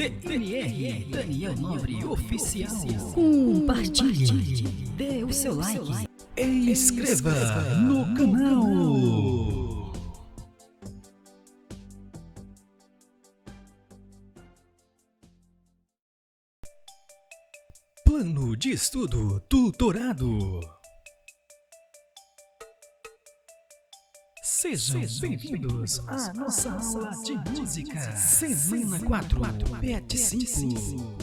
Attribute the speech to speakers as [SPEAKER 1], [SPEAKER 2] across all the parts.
[SPEAKER 1] DNR Daniel Nobre Oficial.
[SPEAKER 2] Compartilhe, dê o seu like
[SPEAKER 1] E inscreva no canal. Plano de estudo tutorado. Sejam bem-vindos à nossa aula de música. Semana 4, PET 5.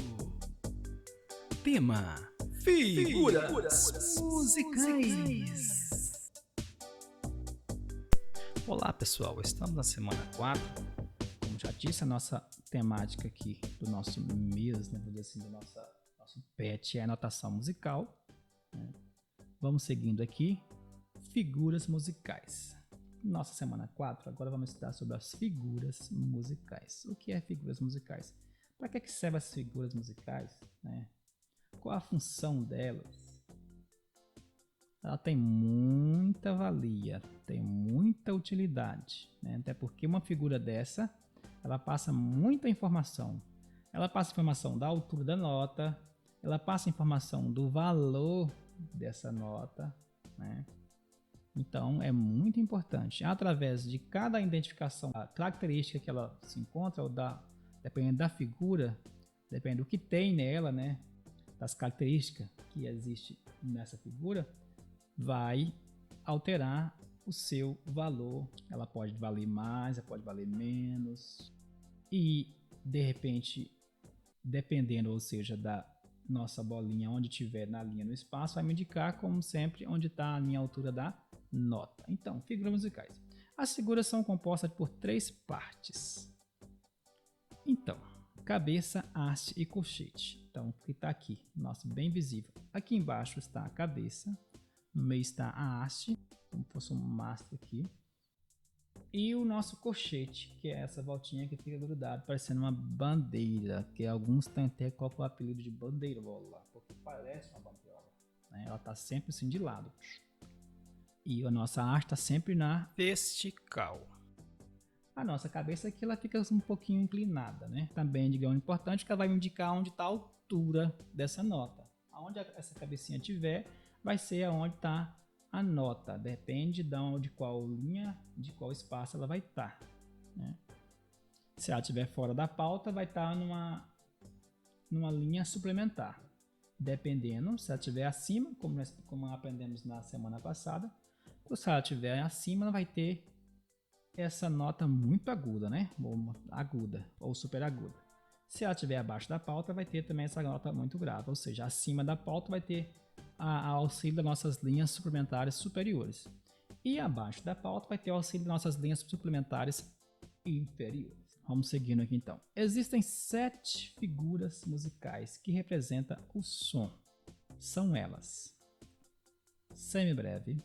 [SPEAKER 1] Tema: figuras musicais.
[SPEAKER 3] Olá pessoal, estamos na semana 4. Como já disse, a nossa temática aqui do nosso mês, né, vamos dizer assim, do nosso PET é a notação musical, né? Vamos seguindo aqui, figuras musicais. Nossa semana 4, agora vamos estudar sobre as figuras musicais. O que é figuras musicais? Para que servem as figuras musicais, né? Qual a função delas? Ela tem muita valia, tem muita utilidade, né? Até porque uma figura dessa, ela passa muita informação. Ela passa informação da altura da nota, ela passa informação do valor dessa nota, né? Então é muito importante, através de cada identificação, a característica que ela se encontra, ou dependendo da figura, dependendo do que tem nela, né? Das características que existe nessa figura, vai alterar o seu valor. Ela pode valer mais, ela pode valer menos, e de repente, dependendo, ou seja, da nossa bolinha onde estiver na linha no espaço, vai me indicar, como sempre, onde está a minha altura da nota. Então, figuras musicais. As figuras são compostas por 3 partes. Então, cabeça, haste e colchete. Então, o que está aqui, nosso bem visível. Aqui embaixo está a cabeça, no meio está a haste, como se fosse um mastro aqui. E o nosso colchete, que é essa voltinha que fica grudada, parecendo uma bandeira, que alguns têm até colocam o apelido de bandeirola, porque parece uma bandeirola, né? Ela está sempre assim de lado. E a nossa haste está sempre na vertical. A nossa cabeça aqui, ela fica um pouquinho inclinada, né? Também, digamos, importante que ela vai me indicar onde está a altura dessa nota. Aonde essa cabecinha tiver, vai ser aonde está a nota. Depende de qual linha, de qual espaço ela vai estar, né? Se ela estiver fora da pauta, vai estar numa linha suplementar. Dependendo, se ela estiver acima, como aprendemos na semana passada, ou se ela estiver acima, ela vai ter essa nota muito aguda, né? Ou aguda, ou super aguda. Se ela estiver abaixo da pauta, vai ter também essa nota muito grave, ou seja, acima da pauta vai ter a auxílio das nossas linhas suplementares superiores. E abaixo da pauta vai ter o auxílio das nossas linhas suplementares inferiores. Vamos seguindo aqui então. Existem 7 figuras musicais que representam o som. São elas: semibreve,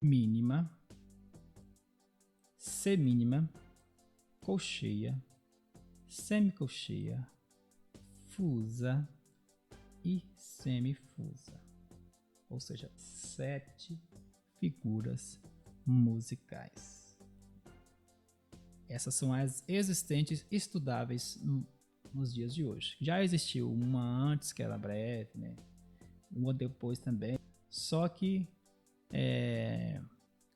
[SPEAKER 3] mínima, semínima, colcheia, semicolcheia, fusa e semifusa. Ou seja, 7 figuras musicais. Essas são as existentes estudáveis nos dias de hoje. Já existiu uma antes, que era breve, né? Uma depois também. Só que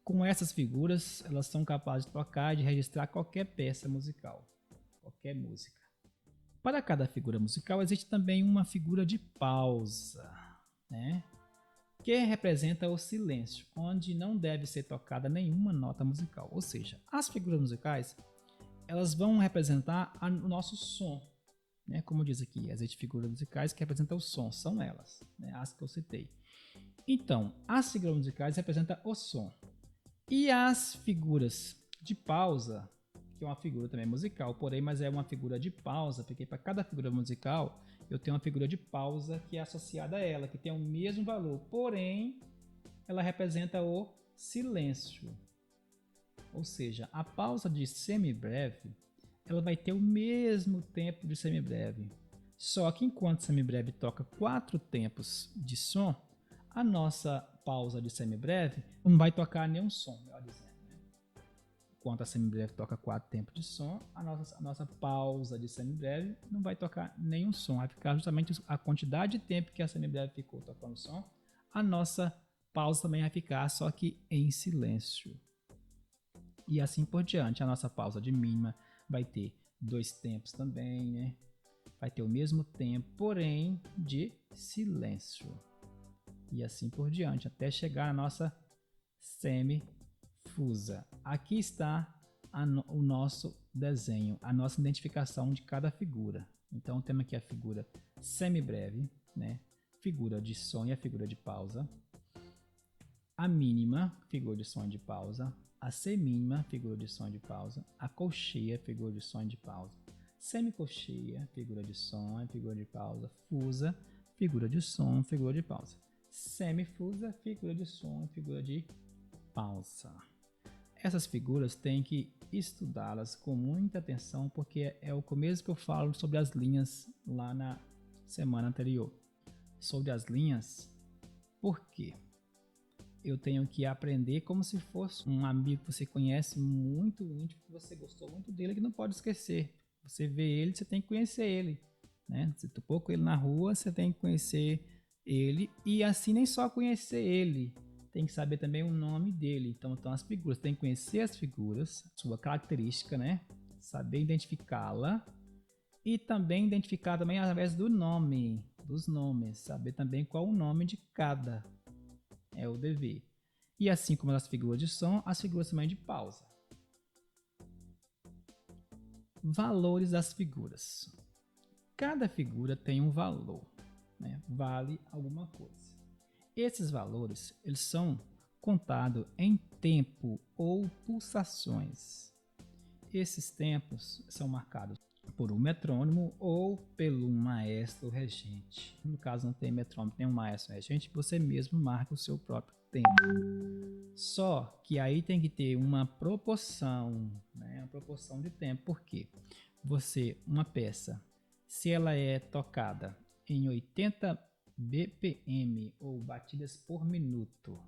[SPEAKER 3] com essas figuras, elas são capazes de tocar e de registrar qualquer peça musical, qualquer música. Para cada figura musical, existe também uma figura de pausa, né? Que representa o silêncio, onde não deve ser tocada nenhuma nota musical. Ou seja, as figuras musicais, elas vão representar o nosso som, né? Como diz aqui, existem figuras musicais que representam o som, são elas, né? As que eu citei. Então, as figuras musicais representam o som. E as figuras de pausa, que é uma figura também musical, porém, mas é uma figura de pausa, porque para cada figura musical eu tenho uma figura de pausa que é associada a ela, que tem o mesmo valor, porém ela representa o silêncio. Ou seja, a pausa de semibreve, ela vai ter o mesmo tempo de semibreve. Só que enquanto semibreve toca 4 tempos de som, a nossa pausa de semibreve não vai tocar nenhum som, melhor dizendo, né? enquanto a semibreve toca 4 tempos de som, a nossa pausa de semibreve não vai tocar nenhum som, vai ficar justamente a quantidade de tempo que a semibreve ficou tocando som, a nossa pausa também vai ficar, só que em silêncio. E assim por diante, a nossa pausa de mínima vai ter 2 tempos também, né? Vai ter o mesmo tempo, porém de silêncio. E assim por diante, até chegar a nossa semifusa. Aqui está o nosso desenho, a nossa identificação de cada figura. Então temos aqui a figura semibreve, né? Figura de som e a figura de pausa. A mínima, figura de som e de pausa. A semínima, figura de som e de pausa. A colcheia, figura de som e de pausa. Semicolcheia, figura de som e figura de pausa. Fusa, figura de som, figura de pausa. Semifusa, figura de som e figura de pausa. Essas figuras tem que estudá-las com muita atenção, porque é o começo que eu falo sobre as linhas lá na semana anterior. Sobre as linhas, por quê? Eu tenho que aprender como se fosse um amigo que você conhece muito íntimo, que você gostou muito dele, que não pode esquecer. Você vê ele, você tem que conhecer ele, né? Se tu pôr com ele na rua, você tem que conhecer ele, e assim nem só conhecer ele, tem que saber também o nome dele. Então as figuras, tem que conhecer as figuras, sua característica, né? Saber identificá-la e também identificar também através do nome, dos nomes, saber também qual o nome de cada. É o dever. E assim como as figuras de som, as figuras também de pausa. Valores das figuras. Cada figura tem um valor, né? Vale alguma coisa. Esses valores, eles são contados em tempo ou pulsações. Esses tempos são marcados por um metrônomo ou pelo maestro regente. No caso não tem metrônomo, tem um maestro regente, você mesmo marca o seu próprio tempo. Só que aí tem que ter uma proporção, né? Uma proporção de tempo. Por quê? Uma peça, se ela é tocada em 80 BPM ou batidas por minuto,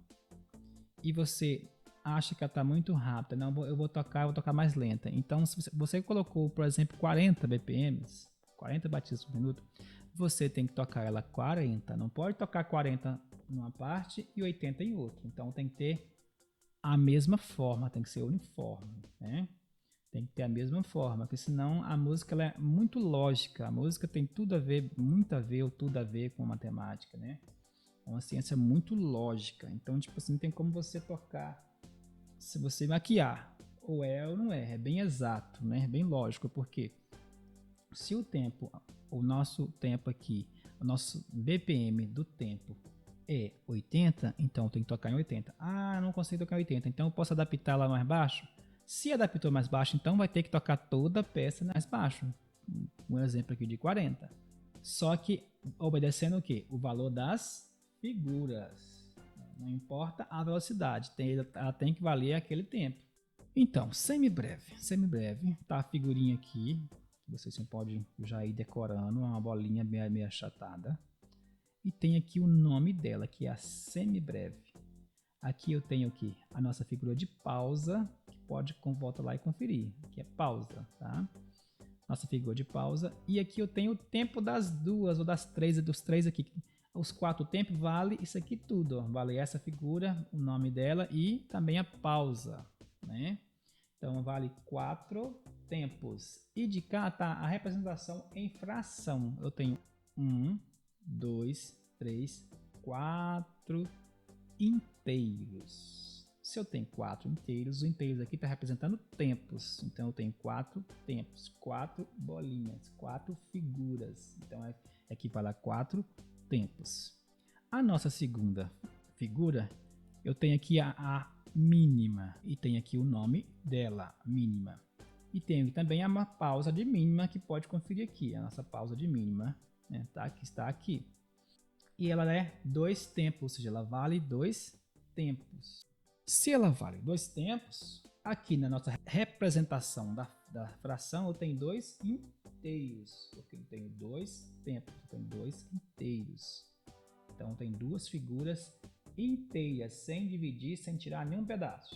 [SPEAKER 3] e você acha que ela está muito rápida, não, eu vou tocar mais lenta. Então, se você colocou, por exemplo, 40 BPM, 40 batidas por minuto, você tem que tocar ela 40. Não pode tocar 40 numa parte e 80 em outra. Então, tem que ter a mesma forma, tem que ser uniforme, né? Tem que ter a mesma forma, porque senão a música ela é muito lógica. A música tem tudo a ver, muito a ver ou tudo a ver com matemática, né? É uma ciência muito lógica. Então, tipo assim, não tem como você tocar se você maquiar, ou é ou não é bem exato, né? É bem lógico, porque se o nosso tempo aqui, o nosso BPM do tempo é 80, então tem que tocar em 80. Ah, não consigo tocar em 80, então eu posso adaptar lá mais baixo? Se adaptou mais baixo, então vai ter que tocar toda a peça mais baixo. Um exemplo aqui de 40. Só que obedecendo o quê? O valor das figuras. Não importa a velocidade, ela tem que valer aquele tempo. Então, semibreve. Semibreve, tá a figurinha aqui. Vocês podem já ir decorando, uma bolinha meio achatada. E tem aqui o nome dela, que é a semibreve. Aqui eu tenho aqui a nossa figura de pausa, que pode voltar lá e conferir, que é pausa, tá? Nossa figura de pausa. E aqui eu tenho o tempo das duas ou das três, dos três aqui. Os 4 tempos vale isso aqui tudo, ó. Vale essa figura, o nome dela e também a pausa, né? Então vale 4 tempos. E de cá tá a representação em fração. Eu tenho 1, 2, 3, 4 inteiros. Se eu tenho 4 inteiros, o inteiros aqui está representando tempos. Então eu tenho 4 tempos, 4 bolinhas, 4 figuras. Então equivale a 4 tempos. A nossa segunda figura, eu tenho aqui a mínima e tem aqui o nome dela, mínima. E tenho também uma pausa de mínima que pode conferir aqui, a nossa pausa de mínima, né? Está aqui. E ela é 2 tempos, ou seja, ela vale 2 tempos. Se ela vale 2 tempos, aqui na nossa representação da fração eu tenho 2 inteiros, porque eu tenho 2 tempos, eu tenho 2 inteiros. Então tem 2 figuras inteiras, sem dividir, sem tirar nenhum pedaço.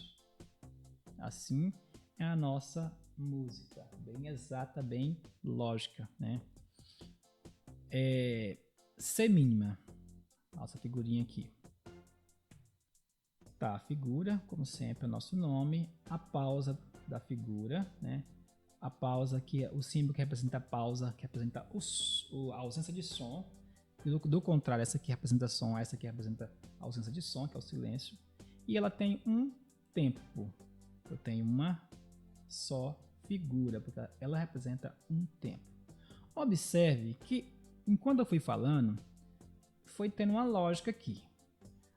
[SPEAKER 3] Assim é a nossa música, bem exata, bem lógica, né? Semínima, nossa figurinha aqui. Tá, a figura, como sempre, é o nosso nome, a pausa da figura, né? A pausa que é o símbolo que representa a pausa, que representa a ausência de som. Do contrário, essa aqui representa som, essa aqui representa a ausência de som, que é o silêncio. E ela tem um tempo. Eu tenho uma só figura, porque ela representa um tempo. Observe que, enquanto eu fui falando, foi tendo uma lógica aqui.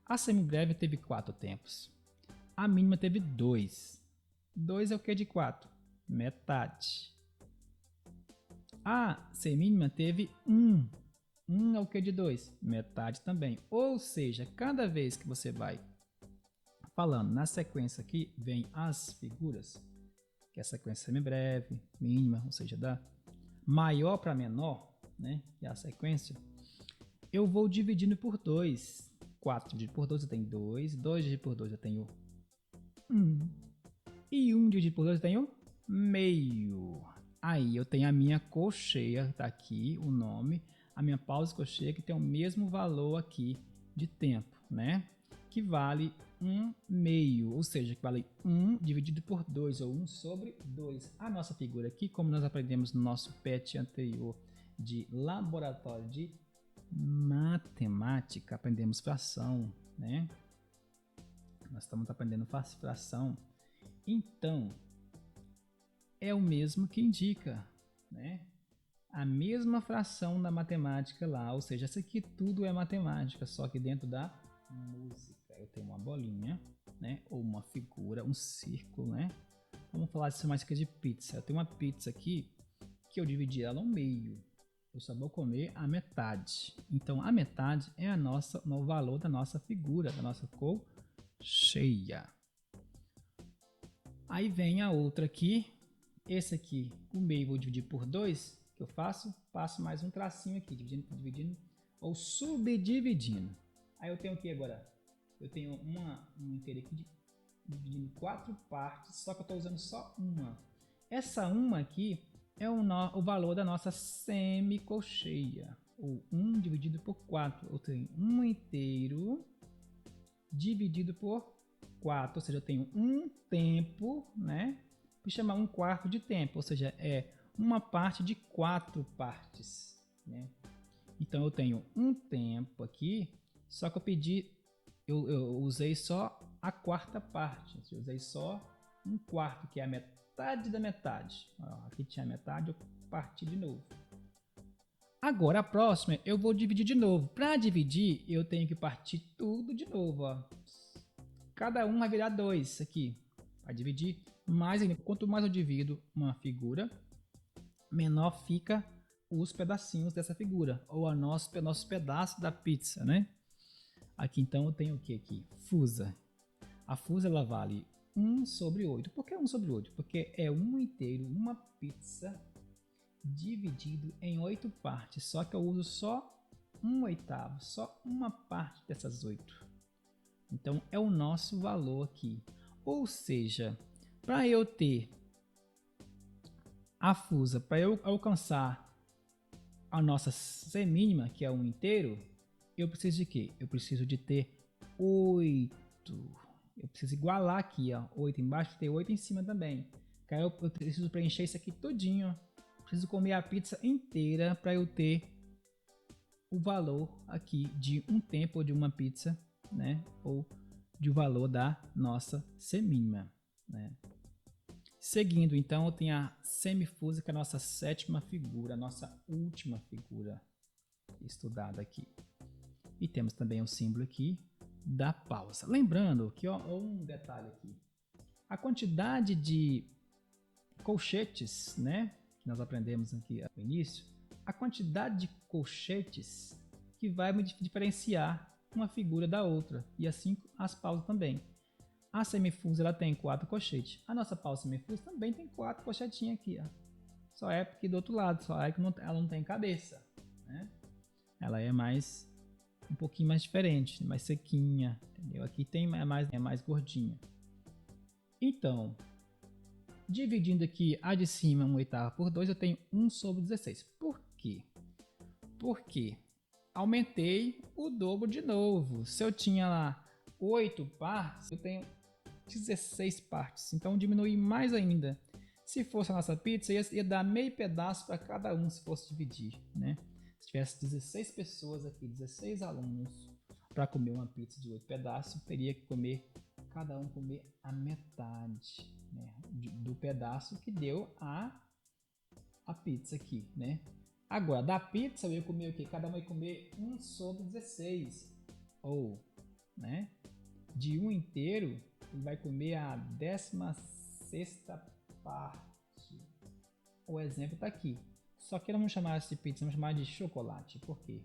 [SPEAKER 3] A semibreve teve 4 tempos. A mínima teve 2. 2 é o que de 4? Metade. A semínima teve 1. 1 é o que de 2? Metade também. Ou seja, cada vez que você vai falando na sequência aqui, vem as figuras, que é a sequência semibreve, mínima, ou seja, da maior para menor, né? Que é a sequência. Eu vou dividindo por 2. 4 dividido por 2 eu tenho 2. 2 dividido por 2 eu tenho 1. E 1 dividido por 2 eu tenho meio. Aí eu tenho a minha colcheia, tá aqui o nome. A minha pausa colcheia que tem o mesmo valor aqui de tempo, né? Que vale 1 meio, ou seja, que vale 1 dividido por 2, ou 1 sobre 2. A nossa figura aqui, como nós aprendemos no nosso PET anterior de laboratório de matemática, aprendemos fração, né? Nós estamos aprendendo fração. Então, é o mesmo que indica, né? A mesma fração da matemática lá, ou seja, isso aqui tudo é matemática, só que dentro da música. Eu tenho uma bolinha, né? Ou uma figura, um círculo, né? Vamos falar disso mais que de pizza. Eu tenho uma pizza aqui que eu dividi ela ao meio. Eu só vou comer a metade. Então, a metade é o valor da nossa figura, da nossa colcheia. Aí vem a outra aqui. Esse aqui, o meio, vou dividir por 2. O que eu faço? Passo mais um tracinho aqui, dividindo ou subdividindo. Aí eu tenho o que agora? Eu tenho uma inteira aqui dividindo em 4 partes, só que eu estou usando só uma. Essa uma aqui é o valor da nossa semicolcheia, ou 1 dividido por 4. Eu tenho 1 inteiro dividido por 4, ou seja, eu tenho um tempo, né? Que chama 1/4 de tempo, ou seja, é uma parte de 4 partes, né? Então eu tenho um tempo aqui, só que eu usei só a 4ª parte, eu usei só 1/4, que é a metade da metade. Ó, aqui tinha metade, eu parti de novo. Agora a próxima eu vou dividir de novo. Para dividir, eu tenho que partir tudo de novo. Ó. Cada um vai virar 2 aqui. Para dividir, quanto mais eu divido uma figura, menor fica os pedacinhos dessa figura, ou o nosso pedaço da pizza, né? Aqui então eu tenho o que aqui? Fusa. A fusa ela vale 1 sobre 8. Por que 1 sobre 8? Porque é 1 inteiro, uma pizza dividido em 8 partes, só que eu uso só 1/8, só uma parte dessas 8. Então é o nosso valor aqui. Ou seja, para eu ter a fusa, para eu alcançar a nossa semínima, que é 1 inteiro, eu preciso de quê? Eu preciso de ter 8. Eu preciso igualar aqui, ó, 8 embaixo, ter 8 em cima também. Aí eu preciso preencher isso aqui todinho. Preciso comer a pizza inteira para eu ter o valor aqui de um tempo ou de uma pizza, né? Ou de o valor da nossa semínima, né? Seguindo, então, eu tenho a semifusa, que é a nossa 7ª figura, a nossa última figura estudada aqui. E temos também o símbolo aqui da pausa. Lembrando que, ó, um detalhe aqui. A quantidade de colchetes, né, que nós aprendemos aqui no início, a quantidade de colchetes que vai me diferenciar uma figura da outra, e assim as pausas também. A semifusa ela tem 4 colchetes. A nossa pausa semifusa também tem 4 colchetinhas aqui, ó. Só é porque do outro lado, só é que ela não tem cabeça, né? Ela é um pouquinho mais diferente, mais sequinha, entendeu? Aqui é mais gordinha. Então, Dividindo aqui a de cima, 1/8 por 2, eu tenho 1/16. Por quê? Porque aumentei o dobro de novo. Se eu tinha lá 8 partes, eu tenho 16 partes. Então diminui mais ainda. Se fosse a nossa pizza, ia dar meio pedaço para cada um se fosse dividir, né? Se tivesse 16 pessoas aqui, 16 alunos, para comer uma pizza de 8 pedaços, teria que comer, cada um comer a metade, né, do pedaço que deu a pizza aqui, né? Agora, da pizza eu ia comer o quê? Cada um ia comer 1/16. Ou, né? De um inteiro, ele vai comer a 16ª parte. O exemplo está aqui. Só que não vamos chamar de pizza, vamos chamar de chocolate. Por quê?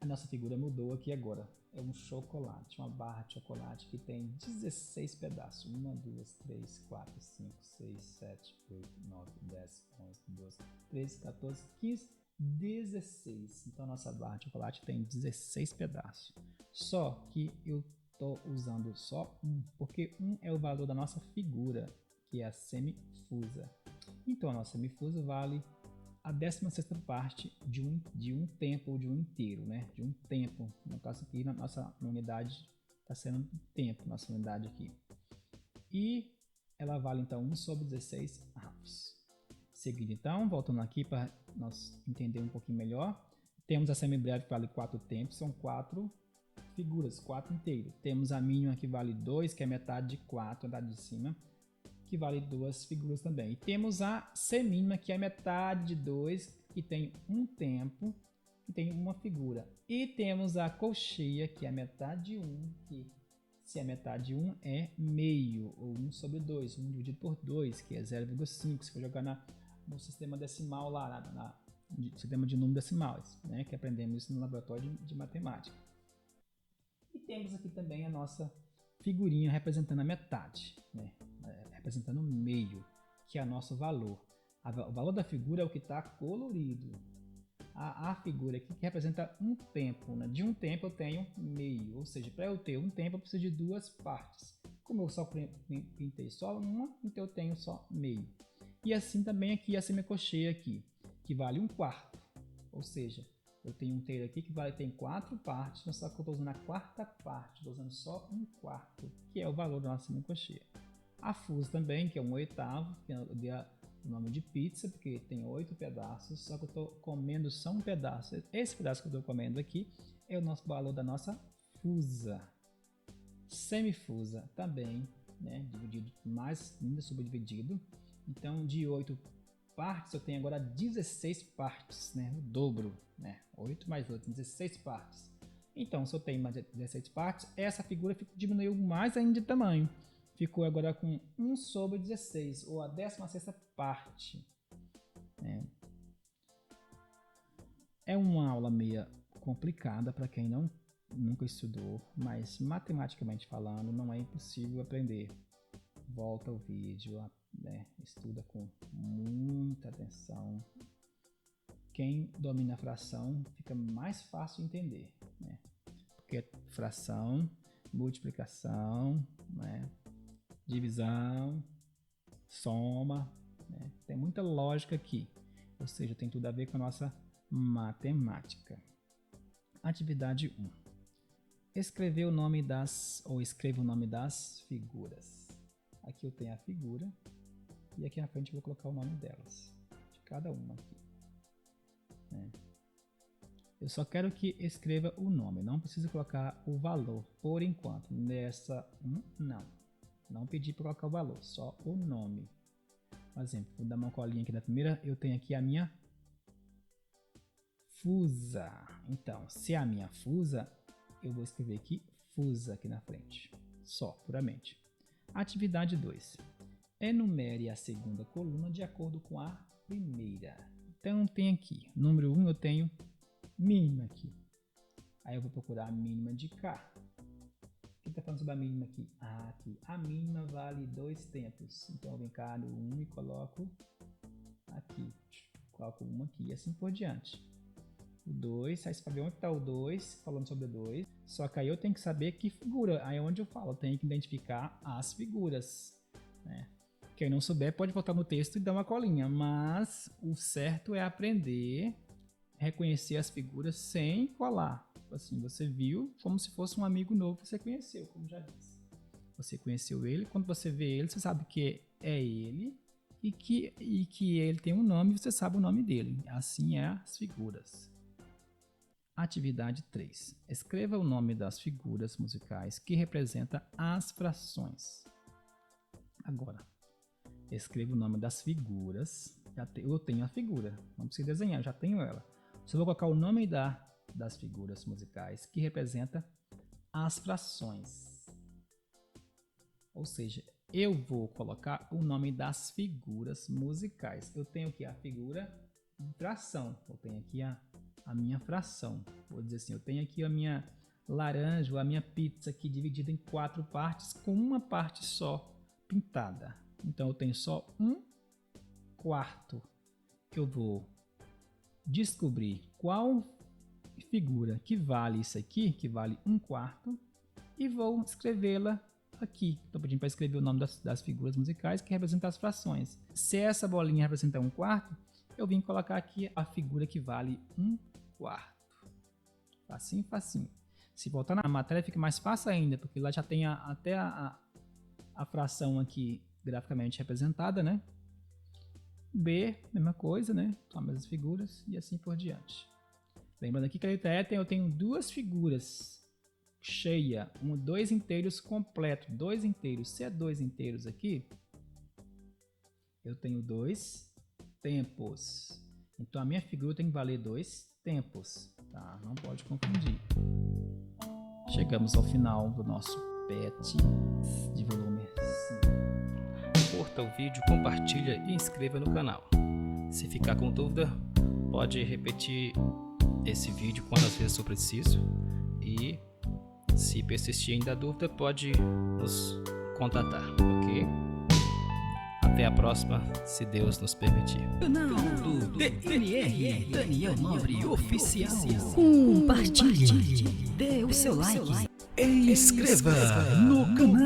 [SPEAKER 3] A nossa figura mudou aqui agora. É um chocolate, uma barra de chocolate que tem 16 pedaços. 1, 2, 3, 4, 5, 6, 7, 8, 9, 10, 11, 12, 13, 14, 15, 16. Então a nossa barra de chocolate tem 16 pedaços. Só que eu estou usando só 1, porque 1 é o valor da nossa figura, que é a semifusa. Então a nossa semifusa vale a 16ª parte de um tempo ou de um inteiro, né? De um tempo. No caso aqui, na nossa unidade, está sendo tempo, nossa unidade aqui. E ela vale então 1/16 avos. Seguindo então, voltando aqui para nós entender um pouquinho melhor, temos a semibreve que vale 4 tempos, são 4 figuras, 4 inteiros. Temos a mínima que vale 2, que é metade de 4, metade de cima, que vale 2 figuras também. E temos a semínima, que é metade de 2, que tem um tempo, que tem uma figura. E temos a colcheia, que é metade de 1, que se é metade de 1 é meio, ou 1/2, 1 dividido por 2, que é 0,5. Se for jogar no sistema decimal lá, no sistema de número decimais, né, que aprendemos isso no laboratório de matemática. E temos aqui também a nossa figurinha representando a metade, né? Representando o meio, que é o nosso valor. O valor da figura é o que está colorido. A figura aqui que representa um tempo, né? De um tempo eu tenho meio, ou seja, para eu ter um tempo eu preciso de 2 partes. Como eu só pintei só uma, então eu tenho só meio. E assim também aqui a semicolcheia aqui, que vale 1/4, ou seja, eu tenho um inteiro aqui que tem 4 partes, mas só que eu estou usando a 4ª parte, estou usando só 1/4, que é o valor da nossa semicolcheia. A fusa também, que é 1/8, que eu dei o nome de pizza, porque tem 8 pedaços, só que eu estou comendo só um pedaço. Esse pedaço que eu estou comendo aqui é o nosso valor da nossa fusa. Semifusa também, né, dividido mais, ainda subdividido. Então, de 8 partes, eu tenho agora 16 partes, né? O dobro, né? 8 mais 8, 16 partes. Então, se eu tenho mais 16 partes, essa figura diminuiu mais ainda de tamanho. Ficou agora com 1/16, ou a 16ª parte. É uma aula meio complicada para quem nunca estudou, mas matematicamente falando, não é impossível aprender. Volta ao vídeo, né? Estuda com muita atenção. Quem domina a fração fica mais fácil de entender, né? Porque fração, multiplicação, né? Divisão, soma, né? Tem muita lógica aqui, ou seja, tem tudo a ver com a nossa matemática. Atividade 1. Escreva o nome das figuras. Aqui eu tenho a figura e aqui na frente eu vou colocar o nome delas, de cada uma aqui, né? Eu só quero que escreva o nome, não precisa colocar o valor por enquanto. Nessa não pedi para colocar o valor, só o nome. Por exemplo, vou dar uma colinha aqui na primeira, eu tenho aqui a minha fusa. Então, se é a minha fusa, eu vou escrever aqui fusa aqui na frente, só, puramente. Atividade 2. Enumere a segunda coluna de acordo com a primeira. Então, tem aqui, número 1 eu tenho mínima aqui. Aí eu vou procurar a mínima de K. O que está falando sobre a mínima aqui? Aqui. A mínima vale 2 tempos. Então eu venho cá no 1 e coloco aqui. Coloco 1 aqui e assim por diante. O 2, aí você vai ver onde está o 2, falando sobre o 2. Só que aí eu tenho que saber que figura. Aí é onde eu falo, eu tenho que identificar as figuras, né? Quem não souber pode voltar no texto e dar uma colinha, mas o certo é aprender a reconhecer as figuras sem colar. Assim, você viu como se fosse um amigo novo que você conheceu, como já disse. Você conheceu ele, quando você vê ele, você sabe que é ele e que ele tem um nome e você sabe o nome dele. Assim é as figuras. Atividade 3. Escreva o nome das figuras musicais que representam as frações. Agora, escreva o nome das figuras. Eu tenho a figura, não preciso desenhar, eu já tenho ela. Só vou colocar o nome das figuras musicais que representa as frações. Ou seja, eu vou colocar o nome das figuras musicais. Eu tenho aqui a figura de fração. Eu tenho aqui a minha fração. Vou dizer assim, eu tenho aqui a minha laranja, ou a minha pizza aqui dividida em 4 partes com uma parte só pintada. Então eu tenho só 1/4. Eu vou descobrir qual figura que vale isso aqui, que vale 1/4, e vou escrevê-la aqui. Estou pedindo para escrever o nome das figuras musicais que representam as frações. Se essa bolinha representa 1/4, eu vim colocar aqui a figura que vale 1/4. Facinho, facinho. Se voltar na matéria fica mais fácil ainda, porque lá já tem até a fração aqui graficamente representada, né? B, mesma coisa, né? São as mesmas figuras e assim por diante. Lembrando aqui que a letra E eu tenho 2 figuras cheia, 2 inteiros completo, 2 inteiros. Se é 2 inteiros aqui, eu tenho 2 tempos. Então a minha figura tem que valer 2 tempos, tá? Não pode confundir. Chegamos ao final do nosso PET de volume 5.
[SPEAKER 1] Curta o vídeo, compartilha e inscreva no canal. Se ficar com dúvida, pode repetir esse vídeo quantas vezes for preciso. E se persistir ainda a dúvida, pode nos contatar, ok? Até a próxima, se Deus nos permitir.
[SPEAKER 2] Canal do DNR Daniel Nobre Oficial. Compartilhe, dê o seu like.
[SPEAKER 1] Inscreva no canal.